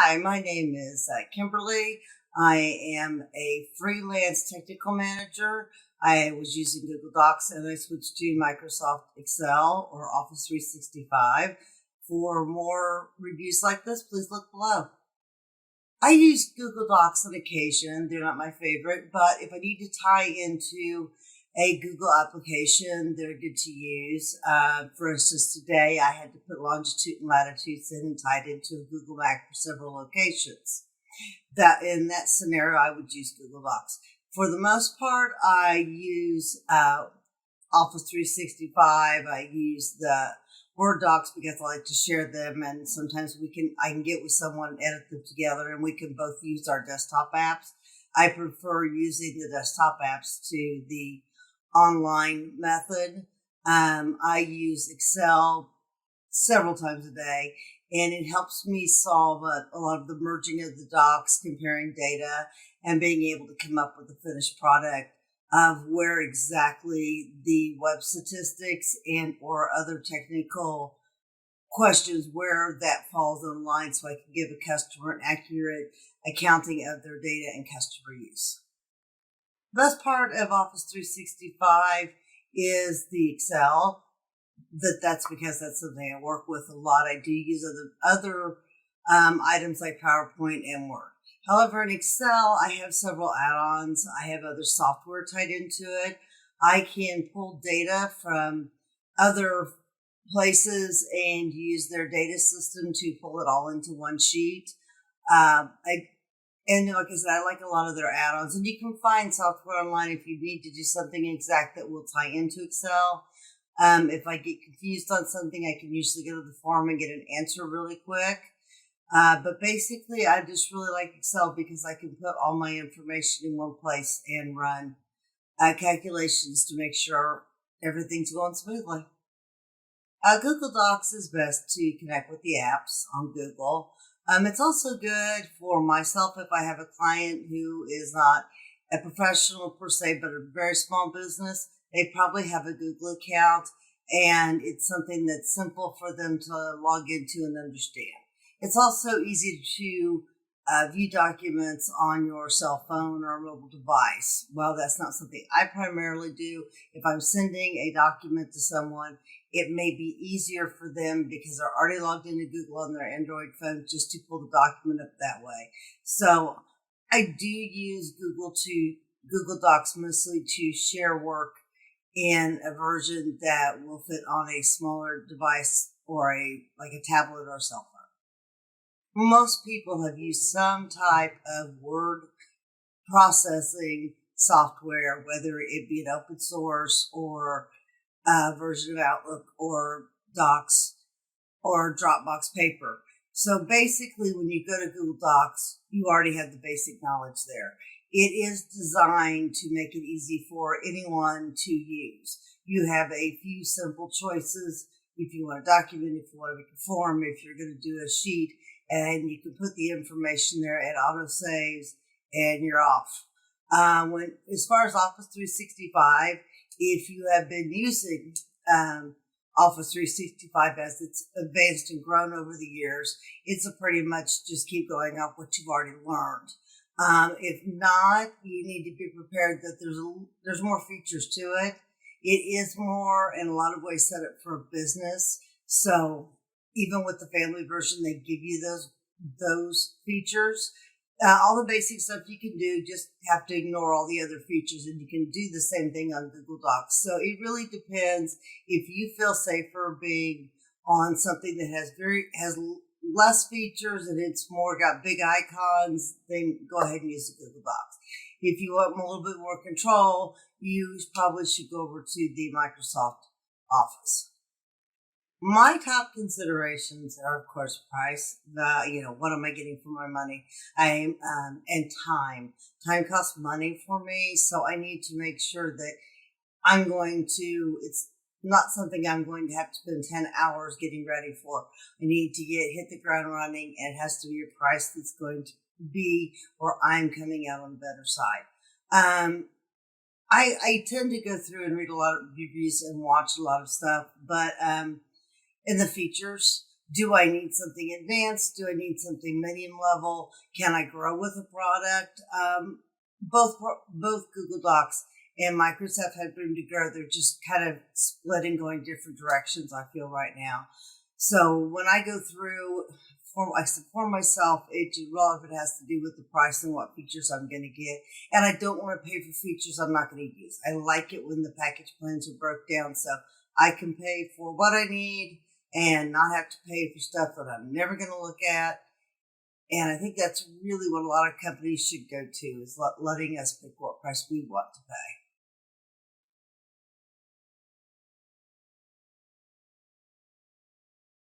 Hi, my name is Kimberly. I am a freelance technical manager. I was using Google Docs and I switched to Microsoft Excel or Office 365. For more reviews like this, please look below. I use Google Docs on occasion. They're not my favorite, but if I need to tie into a Google application, they're good to use. For instance, today I had to put longitude and latitudes in and tied into a Google Map for several locations. That in that scenario, I would use Google Docs. For the most part, I use Office 365. I use the Word docs because I like to share them, and sometimes I can get with someone and edit them together, and we can both use our desktop apps. I prefer using the desktop apps to the online method. I use Excel several times a day, and it helps me solve a lot of the merging of the docs, comparing data, and being able to come up with a finished product of where exactly the web statistics and or other technical questions where that falls in line, so I can give a customer an accurate accounting of their data and customer use. The best part of Office 365 is the Excel. That's because that's something I work with a lot. I do use other items like PowerPoint and Word. However, in Excel, I have several add-ons. I have other software tied into it. I can pull data from other places and use their data system to pull it all into one sheet. And like I said, I like a lot of their add-ons. And you can find software online if you need to do something exact that will tie into Excel. If I get confused on something, I can usually go to the forum and get an answer really quick. But basically, I just really like Excel because I can put all my information in one place and run calculations to make sure everything's going smoothly. Google Docs is best to connect with the apps on Google. It's also good for myself if I have a client who is not a professional per se, but a very small business. They probably have a Google account, and it's something that's simple for them to log into and understand. It's also easy to view documents on your cell phone or mobile device. Well, that's not something I primarily do. If I'm sending a document to someone, it may be easier for them because they're already logged into Google on their Android phone just to pull the document up that way. So I do use Google Docs mostly to share work in a version that will fit on a smaller device or like a tablet or cell phone. Most people have used some type of word processing software, whether it be an open source or a version of Outlook or Docs or Dropbox Paper. So basically, when you go to Google Docs, you already have the basic knowledge there. It is designed to make it easy for anyone to use. You have a few simple choices if you want to document, if you want to make a form, if you're going to do a sheet, and you can put the information there, it auto saves, and you're off. As far as Office 365, if you have been using Office 365 as it's advanced and grown over the years, it's a pretty much just keep going off what you've already learned. If not, you need to be prepared that there's more features to it. It is more, in a lot of ways, set up for a business. So even with the family version, they give you those features. All the basic stuff you can do, just have to ignore all the other features, and you can do the same thing on Google Docs. So it really depends. If you feel safer being on something that has less features and it's more got big icons, then go ahead and use the Google Docs. If you want a little bit more control, you probably should go over to the Microsoft Office. My top considerations are, of course, price. What am I getting for my money? And time. Time costs money for me, so I need to make sure that it's not something I'm going to have to spend 10 hours getting ready for. I need to hit the ground running, and it has to be a price that's going to be where I'm coming out on the better side. I tend to go through and read a lot of reviews and watch a lot of stuff, but in the features, Do I need something advanced? Do I need something medium level? Can I grow with a product? Both Google Docs and Microsoft had room to grow. They're just kind of split and going different directions, I feel right now. So when I go through, for myself, a lot of it has to do with the price and what features I'm going to get. And I don't want to pay for features I'm not going to use. I like it when the package plans are broke down so I can pay for what I need and not have to pay for stuff that I'm never going to look at. And I think that's really what a lot of companies should go to, is letting us pick what price we want to pay.